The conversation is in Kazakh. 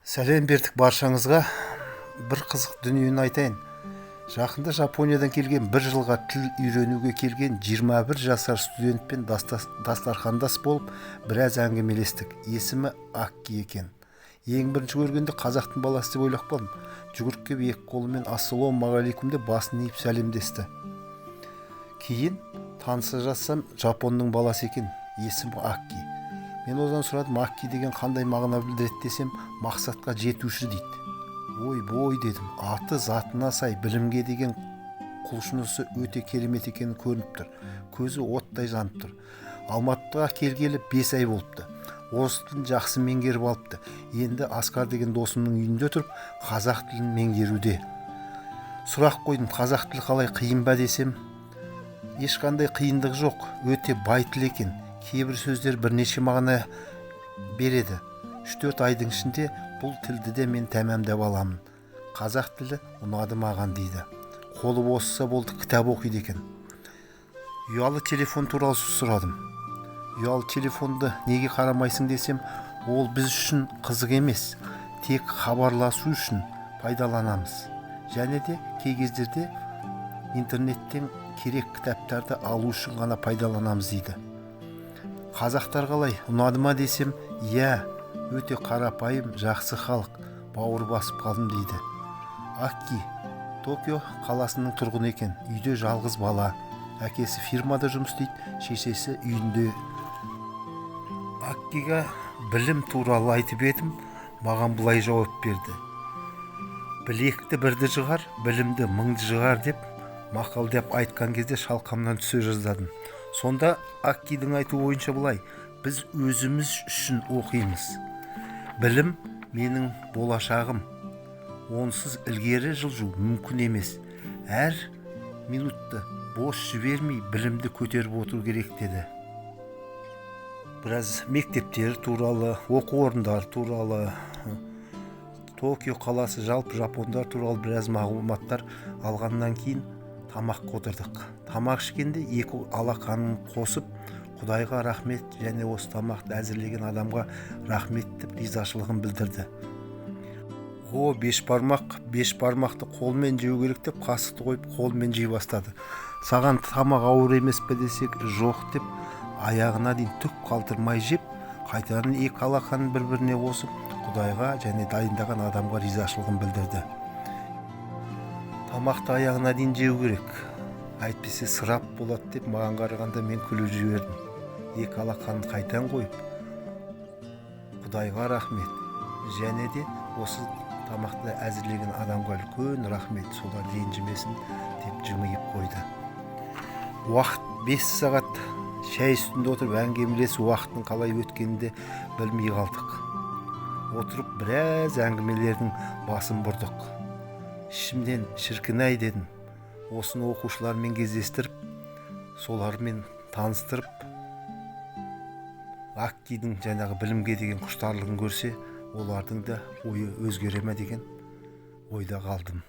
Сәлем бердік баршаңызға. Бір қызық дүниені айтайын. Жақында Жапониядан келген, бір жылға тіл үйренуге келген 21 жасар студентпен дастархандас болып, біраз әңгімелестік. Есімі Акки екен. Ең бірінші көргенде қазақтың баласы деп ойлап қалдым. Жүгіріп келіп екі қолымен ассалаумағалейкум деп басын иіп сәлемдесті. Кейін таныса жатсам, Жапонның баласы екен. Есімі Акки. Мен одан сұрадым, Акки деген қандай мағына білдіреді десем, мақсатқа жетуші дейді. Ой бой дедім, аты затына сай білімге деген құлшынысы өте керемет екені көрініп тұр. Көзі оттай жанып тұр. Алматыға келгелі 5 ай болыпты. Орыс тілін жақсы меңгеріп алыпты. Енді Асқар деген досымның үйінде тұрып, қазақ тілін меңгеруде. Сұрақ қойдым, қазақ тілі қалай, қиын ба десем, ешқандай қиындығы жоқ, өте бай тіл екен. Кейбір сөздер бірнеше мағына береді. 3-4 айдың ішінде бұл тілді де мен тәмамдап аламын. Қазақ тілі ұнады маған дейді. Қолы босса болды, кітап оқиды екен. Ұялы телефон туралы сұрадым. Ұялы телефонды неге қарамайсың десем, ол біз үшін қызық емес, тек хабарласу үшін пайдаланамыз. Және де кей кездерде интернеттен керек кітаптарды алу үшін ғана пайдаланамыз дейді. Қазақтар қалай, ұнады ма десем, иә, өте қарапайым, жақсы халық, бауыр басып қалдым дейді. Акки Токио қаласының тұрғыны екен, үйде жалғыз бала. Әкесі фирмада жұмыс істейді, шешесі үйінде. Аккиға білім туралы айтып едім, маған бұлай жауап берді. Білекті бірді жығар, білімді мыңды жығар деп мақалдап айтқан кезде шалқамнан түсе жаздадым. Сонда Аккидің айту бойынша бұлай, біз өзіміз үшін оқимыз. Білім менің болашағым. Онсыз ілгері жылжу мүмкін емес. Әр минутты бос жібермей білімді көтеріп отыру керек деді. Біраз мектептер туралы, оқу орындары туралы, Токио қаласы, жалпы жапондар туралы біраз мағлұматтар алғаннан кейін тамақ отырдық. Тамақ ішкенде екі алақанын қосып, Құдайға рахмет және осы тамақты әзірлеген адамға рахмет деп ризашылығын білдірді. Беш бармақты қолмен жеу керек деп қасықты қойып қолмен жей бастады. Саған тамақ ауыр емес пе десек, жоқ деп аяғына дейін түк қалдырмай жеп, қайтадан екі алақанын бір-біріне қосып, Құдайға және дайындаған адамға ризашылығын білдірді. Тамақты аяғына дейін жеу керек. Әйтпесе сырап болады деп маған қарағанда мен күліп жібердім. Екі алақанын қайтан қойып, Құдайға рахмет және де осы тамақты әзірлеген адамға үлкен рахмет, солар ренжімесін деп жымиып қойды. Уақыт 5 сағат шәй үстінде отырып әңгімелесу уақыттың қалай өткенінде білмей қалдық. Отырып біраз әңгімелердің басын бұрдық. Ішімнен шіркін-ай дедім. Осыны оқушылармен кездестіріп, солармен таныстырып, Аккидің жаңағы білімге деген құштарлығын көрсе, олардың да ойы өзгере ме деген ойда қалдым.